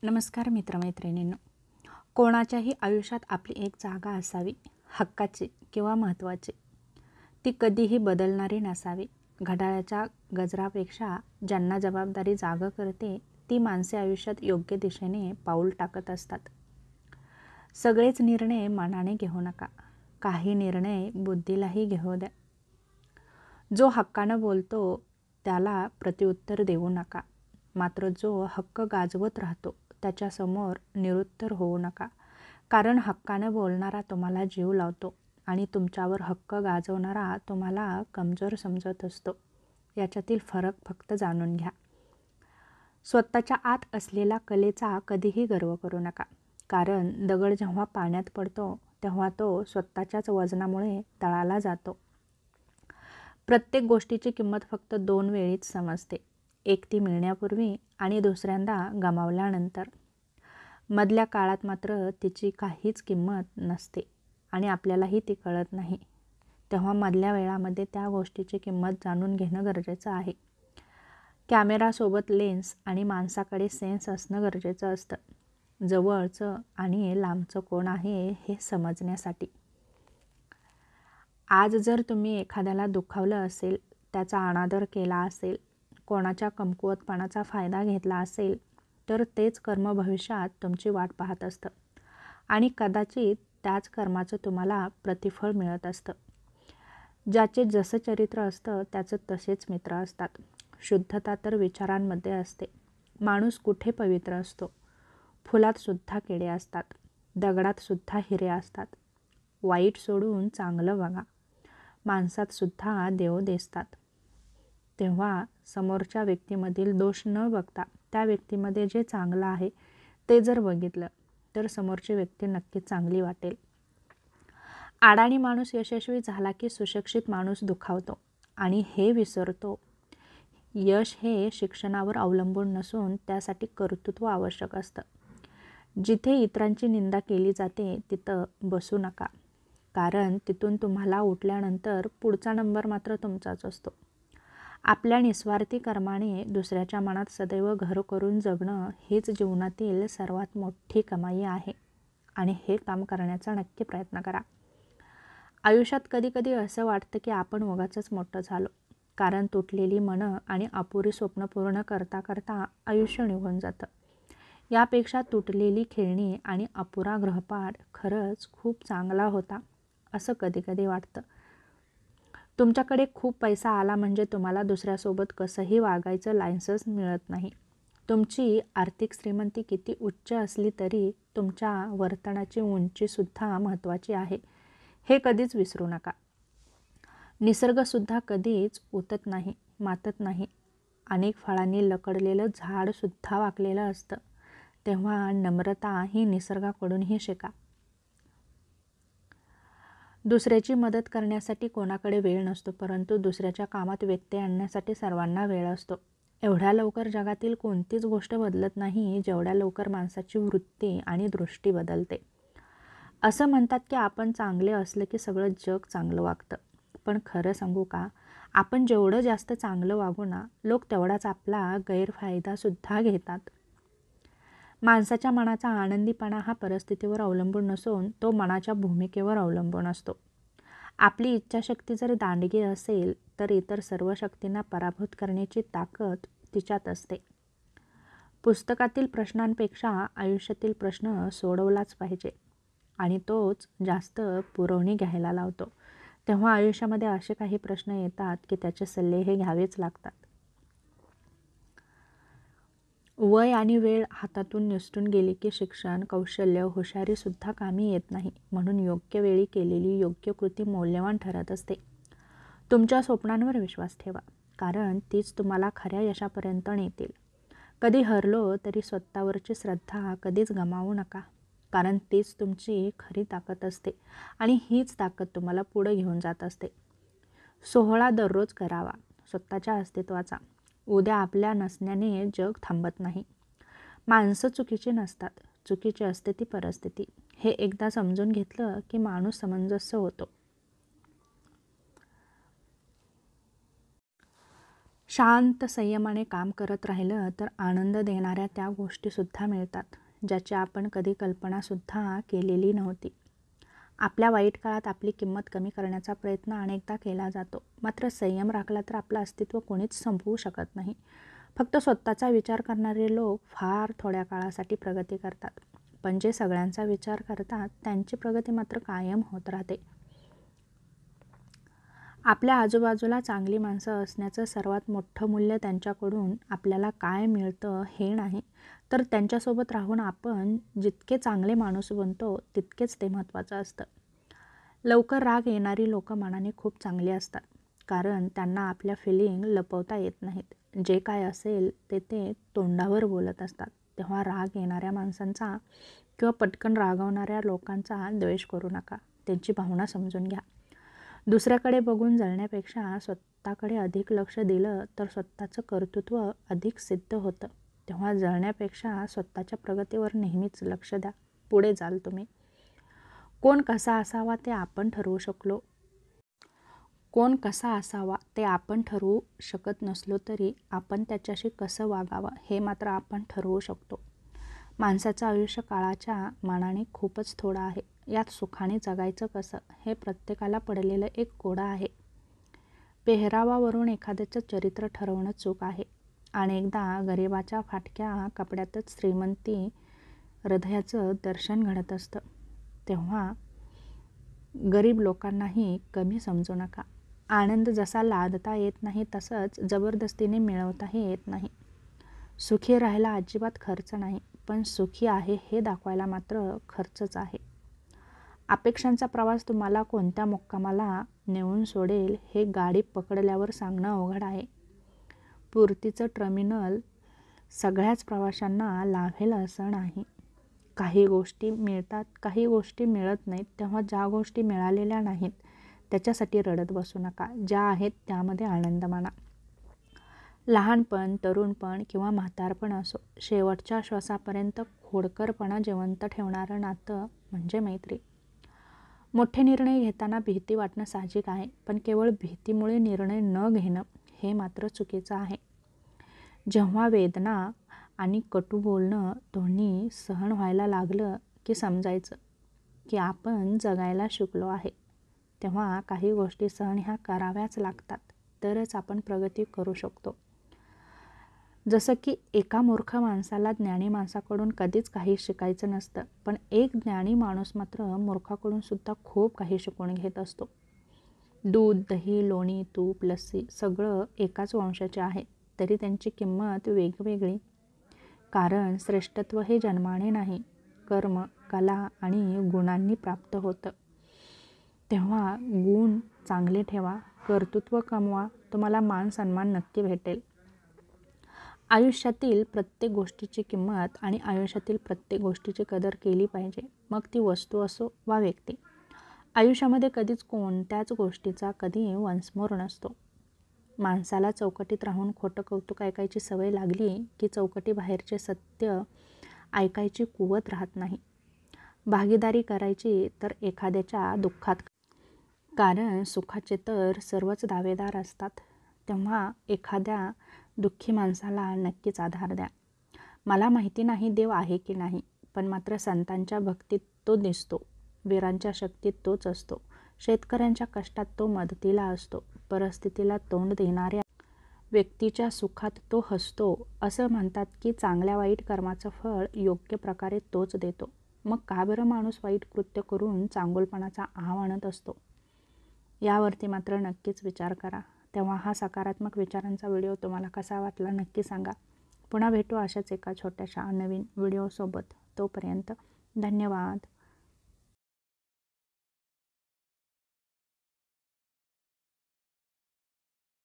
नमस्कार मित्रमैत्रिणींनो. कोणाच्याही आयुष्यात आपली एक जागा असावी, हक्काची किंवा महत्त्वाची. ती कधीही बदलणारी नसावी. घड्याळाच्या गजरापेक्षा ज्यांना जबाबदारी जागं करते ती माणसे आयुष्यात योग्य दिशेने पाऊल टाकत असतात. सगळेच निर्णय मनाने घेऊ नका, काही निर्णय बुद्धीलाही घेऊ द्या. जो हक्कानं बोलतो त्याला प्रत्युत्तर देऊ नका, मात्र जो हक्क गाजवत राहतो त्याच्यासमोर निरुत्तर होऊ नका. कारण हक्कानं बोलणारा तुम्हाला जीव लावतो आणि तुमच्यावर हक्क गाजवणारा तुम्हाला कमजोर समजत असतो. याच्यातील फरक फक्त जाणून घ्या. स्वतःच्या आत असलेल्या कलेचा कधीही गर्व करू नका, कारण दगड जेव्हा पाण्यात पडतो तेव्हा तो स्वतःच्याच वजनामुळे तळाला जातो. प्रत्येक गोष्टीची किंमत फक्त 2 वेळीच समजते, एक ती मिळण्यापूर्वी आणि दुसऱ्यांदा गमावल्यानंतर. मधल्या काळात मात्र तिची काहीच किंमत नसते आणि आपल्यालाही ती कळत नाही. तेव्हा मधल्या वेळामध्ये त्या गोष्टीची किंमत जाणून घेणं गरजेचं आहे. कॅमेरासोबत लेन्स आणि माणसाकडे सेन्स असणं गरजेचं असतं, जवळचं आणि लांबचं कोण आहे हे समजण्यासाठी. आज जर तुम्ही एखाद्याला दुखावलं असेल, त्याचा अनादर केला असेल, कोणाच्या कमकुवतपणाचा फायदा घेतला असेल, तर तेच कर्म भविष्यात तुमची वाट पाहत असतं आणि कदाचित त्याच कर्माचं तुम्हाला प्रतिफळ मिळत असतं. ज्याचे जसं चरित्र असतं त्याचं तसेच मित्र असतात. शुद्धता तर विचारांमध्ये असते. माणूस कुठे पवित्र असतो? फुलात सुद्धा किडे असतात, दगडात सुद्धा हिरे असतात. वाईट सोडून चांगलं बघा, माणसात सुद्धा देव दिसतात. तेव्हा समोरच्या व्यक्तीमधील दोष न बघता त्या व्यक्तीमध्ये जे चांगलं आहे ते जर बघितलं तर समोरची व्यक्ती नक्कीच चांगली वाटेल. अडाणी माणूस यशस्वी झाला की सुशिक्षित माणूस दुखावतो आणि हे विसरतो. यश हे शिक्षणावर अवलंबून नसून त्यासाठी कर्तृत्व आवश्यक असतं. जिथे इतरांची निंदा केली जाते तिथं बसू नका, कारण तिथून तुम्हाला उठल्यानंतर पुढचा नंबर मात्र तुमचाच असतो. आपल्या निस्वार्थी कर्माने दुसऱ्याच्या मनात सदैव घर करून जगणं हीच जीवनातील सर्वात मोठी कमाई आहे आणि हे काम करण्याचा नक्की प्रयत्न करा. आयुष्यात कधीकधी असं वाटतं की आपण उगाचच मोठं झालो, कारण तुटलेली मनं आणि अपुरी स्वप्न पूर्ण करता करता आयुष्य निघून जातं. यापेक्षा तुटलेली खेळणी आणि अपुरा गृहपाठ खरंच खूप चांगला होता असं कधीकधी वाटतं. तुमच्याकडे खूप पैसा आला म्हणजे तुम्हाला दुसऱ्यासोबत कसंही वागायचं लायसन्स मिळत नाही. तुमची आर्थिक श्रीमंती किती उच्च असली तरी तुमच्या वर्तनाची उंचीसुद्धा महत्त्वाची आहे, हे कधीच विसरू नका. निसर्गसुद्धा कधीच उतत नाही, मातत नाही. अनेक फळांनी लकडलेलं झाडसुद्धा वाकलेलं असतं. तेव्हा नम्रता ही निसर्गाकडूनही शिका. दुसऱ्याची मदत करण्यासाठी कोणाकडे वेळ नसतो, परंतु दुसऱ्याच्या कामात व्यत्यय आणण्यासाठी सर्वांना वेळ असतो. एवढ्या लवकर जगातील कोणतीच गोष्ट बदलत नाही जेवढ्या लवकर माणसाची वृत्ती आणि दृष्टी बदलते. असं म्हणतात की आपण चांगले असलं की सगळं जग चांगलं वागतं, पण खरं सांगू का, आपण जेवढं जास्त चांगलं वागू ना, लोक तेवढाच आपला गैरफायदासुद्धा घेतात. माणसाच्या मनाचा आनंदीपणा हा परिस्थितीवर अवलंबून नसून तो मनाच्या भूमिकेवर अवलंबून असतो. आपली इच्छाशक्ती जर दांडगी असेल तर इतर सर्व शक्तींना पराभूत करण्याची ताकद तिच्यात असते. पुस्तकातील प्रश्नांपेक्षा आयुष्यातील प्रश्न सोडवलाच पाहिजे आणि तोच जास्त पुरवणी घ्यायला लावतो. तेव्हा आयुष्यामध्ये असे काही प्रश्न येतात की त्याचे सल्ले हे घ्यावेच लागतात. वय आणि वेळ हातातून निसटून गेली की शिक्षण, कौशल्य, हुशारीसुद्धा कामी येत नाही. म्हणून योग्य वेळी केलेली योग्य कृती मौल्यवान ठरत असते. तुमच्या स्वप्नांवर विश्वास ठेवा, कारण तीच तुम्हाला खऱ्या यशापर्यंत नेतील. कधी हरलो तरी स्वतःवरची श्रद्धा कधीच गमावू नका, कारण तीच तुमची खरी ताकद असते आणि हीच ताकद तुम्हाला पुढे घेऊन जात असते. सोहळा दररोज करावा स्वतःच्या अस्तित्वाचा. उद्या आपल्या नसण्याने जग थांबत नाही. माणसं चुकीची नसतात, चुकीची असते ती परिस्थिती. हे एकदा समजून घेतलं की माणूस समंजस्य होतो. शांत संयमाने काम करत राहिलं तर आनंद देणाऱ्या त्या गोष्टीसुद्धा मिळतात ज्याची आपण कधी कल्पनासुद्धा केलेली नव्हती. आपल्या वाईट काळात आपली किंमत कमी करण्याचा प्रयत्न अनेकदा केला जातो, मात्र संयम राखला तर आपलं अस्तित्व कोणीच संपवू शकत नाही. फक्त स्वतःचा विचार करणारे लोक फार थोड्या काळासाठी प्रगती करतात, पण जे सगळ्यांचा विचार करतात त्यांची प्रगती मात्र कायम होत राहते. आपल्या आजूबाजूला चांगली माणसं असण्याचं सर्वात मोठं मूल्य त्यांच्याकडून आपल्याला काय मिळतं हे नाही, तर त्यांच्यासोबत राहून आपण जितके चांगले माणूस बनतो तितकेच ते महत्त्वाचं असतं. लवकर राग येणारी लोकं मनाने खूप चांगली असतात, कारण त्यांना आपल्या फिलिंग लपवता येत नाहीत. जे काय असेल ते ते तोंडावर बोलत असतात. तेव्हा राग येणाऱ्या माणसांचा किंवा पटकन रागवणाऱ्या लोकांचा द्वेष करू नका. त्यांची भावना समजून घ्या. दुसऱ्याकडे बघून जळण्यापेक्षा स्वतःकडे अधिक लक्ष दिलं तर स्वतःचं कर्तृत्व अधिक सिद्ध होतं. तेव्हा जळण्यापेक्षा स्वतःच्या प्रगतीवर नेहमीच लक्ष द्या. पुढे जाल तुम्ही. कोण कसा असावा ते आपण ठरवू शकत नसलो तरी आपण त्याच्याशी कसं वागावं हे मात्र आपण ठरवू शकतो. माणसाचं आयुष्य काळाच्या मानाने खूपच थोडं आहे. यात सुखाने जगायचं कसं हे प्रत्येकाला पडलेलं एक कोडं आहे. पेहरावावरून एखाद्याचं चरित्र ठरवणं चूक आहे. अनेकदा गरिबाच्या फाटक्या कपड्यातच श्रीमंती हृदयाचं दर्शन घडत असतं. तेव्हा गरीब लोकांनाही कमी समजू नका. आनंद जसा लादता येत नाही तसंच जबरदस्तीने मिळवताही येत नाही. सुखी राहायला अजिबात खर्च नाही, पण सुखी आहे हे दाखवायला मात्र खर्चच आहे. अपेक्षांचा प्रवास तुम्हाला कोणत्या मुक्कामाला नेऊन सोडेल हे गाडी पकडल्यावर सांगणं अवघड आहे. पूर्तीचं टर्मिनल सगळ्याच प्रवाशांना लाभेल असं नाही. काही गोष्टी मिळतात, काही गोष्टी मिळत नाहीत. तेव्हा ज्या गोष्टी मिळालेल्या नाहीत त्याच्यासाठी रडत बसू नका. ज्या आहेत त्यामध्ये आनंद माना. लहानपण, तरुणपण किंवा म्हातारपण असो, शेवटच्या श्वासापर्यंत खोडकरपणा जिवंत ठेवणारं नातं म्हणजे मैत्री. मोठे निर्णय घेताना भीती वाटणं साहजिक आहे, पण केवळ भीतीमुळे निर्णय न घेणं हे मात्र चुकीचं आहे. जेव्हा वेदना आणि कटू बोलणं दोन्ही सहन व्हायला लागलं की समजायचं की आपण जगायला शिकलो आहे. तेव्हा काही गोष्टी सहन ह्या कराव्याच लागतात, तरच आपण प्रगती करू शकतो. जसं की एका मूर्ख माणसाला ज्ञानी माणसाकडून कधीच काही शिकायचं नसतं, पण एक ज्ञानी माणूस मात्र मूर्खाकडून सुद्धा खूप काही शिकून घेत असतो. दूध, दही, लोणी, तूप, लस्सी सगळं एकाच वंशाचे आहे, तरी त्यांची किंमत वेगवेगळी. कारण श्रेष्ठत्व हे जन्माने नाही, कर्म, कला आणि गुणांनी प्राप्त होतं. तेव्हा गुण चांगले ठेवा, कर्तृत्व कमवा, तुम्हाला मान सन्मान नक्की भेटेल. आयुष्यातील प्रत्येक गोष्टीची किंमत आणि आयुष्यातील प्रत्येक गोष्टीची कदर केली पाहिजे, मग ती वस्तू असो वा व्यक्ती. आयुष्यामध्ये कधीच कोणत्याच गोष्टीचा कधी वन्समोर नसतो. माणसाला चौकटीत राहून खोटं कौतुक ऐकायची सवय लागली की चौकटीबाहेरचे सत्य ऐकायची कुवत राहत नाही. भागीदारी करायची तर एखाद्याच्या दुःखात, कारण सुखाचे तर सर्वच दावेदार असतात. तेव्हा एखाद्या दुःखी माणसाला नक्कीच आधार द्या. मला माहिती नाही देव आहे की नाही, पण मात्र संतांच्या भक्तीत तो दिसतो, वीरांच्या शक्तीत तोच असतो, शेतकऱ्यांच्या कष्टात तो मदतीला असतो, परिस्थितीला तोंड देणाऱ्या व्यक्तीच्या सुखात तो हसतो. असं म्हणतात की चांगल्या वाईट कर्माचं फळ योग्य प्रकारे तोच देतो. मग का बरं माणूस वाईट कृत्य करून चांगुलपणाचा आव आणत असतो? यावरती मात्र नक्कीच विचार करा. तेव्हा हा सकारात्मक विचारांचा व्हिडिओ तुम्हाला कसा वाटला नक्की सांगा. पुन्हा भेटू अशाच एका छोट्याशा नवीन व्हिडिओसोबत. तोपर्यंत धन्यवाद.